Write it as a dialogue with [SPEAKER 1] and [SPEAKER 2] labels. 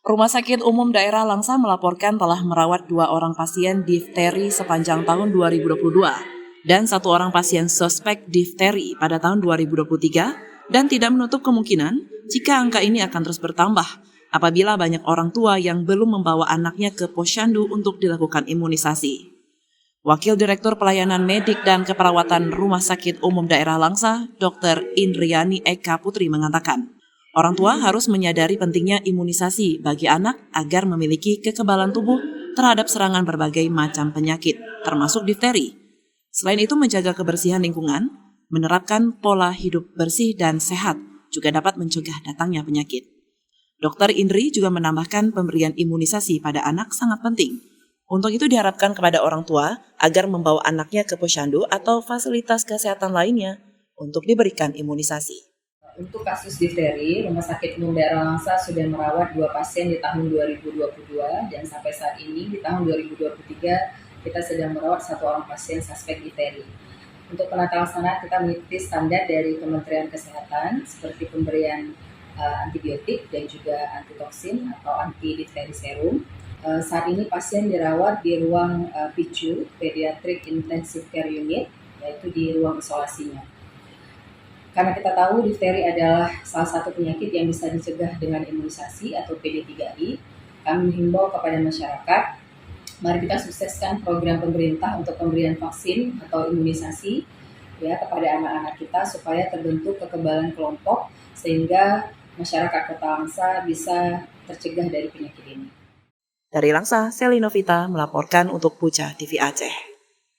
[SPEAKER 1] Rumah Sakit Umum Daerah Langsa melaporkan telah merawat 2 orang pasien difteri sepanjang tahun 2022 dan 1 orang pasien suspek difteri pada tahun 2023 dan tidak menutup kemungkinan jika angka ini akan terus bertambah apabila banyak orang tua yang belum membawa anaknya ke posyandu untuk dilakukan imunisasi. Wakil Direktur Pelayanan Medik dan Keperawatan Rumah Sakit Umum Daerah Langsa, Dr. Indriani Eka Putri mengatakan, orang tua harus menyadari pentingnya imunisasi bagi anak agar memiliki kekebalan tubuh terhadap serangan berbagai macam penyakit, termasuk difteri. Selain itu menjaga kebersihan lingkungan, menerapkan pola hidup bersih dan sehat juga dapat mencegah datangnya penyakit. Dr. Indri juga menambahkan pemberian imunisasi pada anak sangat penting. Untuk itu diharapkan kepada orang tua agar membawa anaknya ke posyandu atau fasilitas kesehatan lainnya untuk diberikan imunisasi.
[SPEAKER 2] Untuk kasus difteri, Rumah Sakit Umum Daerah Langsa sudah merawat 2 pasien di tahun 2022 dan sampai saat ini di tahun 2023 kita sedang merawat 1 orang pasien suspek difteri. Untuk penata laksanaan kita mengikuti standar dari Kementerian Kesehatan seperti pemberian antibiotik dan juga antitoksin atau anti difteri serum. Saat ini pasien dirawat di ruang PICU, Pediatric Intensive Care Unit, yaitu di ruang isolasinya. Karena kita tahu difteri adalah salah satu penyakit yang bisa dicegah dengan imunisasi atau PD3I, kami menghimbau kepada masyarakat, mari kita sukseskan program pemerintah untuk pemberian vaksin atau imunisasi ya kepada anak-anak kita supaya terbentuk kekebalan kelompok sehingga masyarakat Kota Langsa bisa tercegah dari penyakit ini.
[SPEAKER 1] Dari Langsa, Seli Novita melaporkan untuk Puja TV Aceh.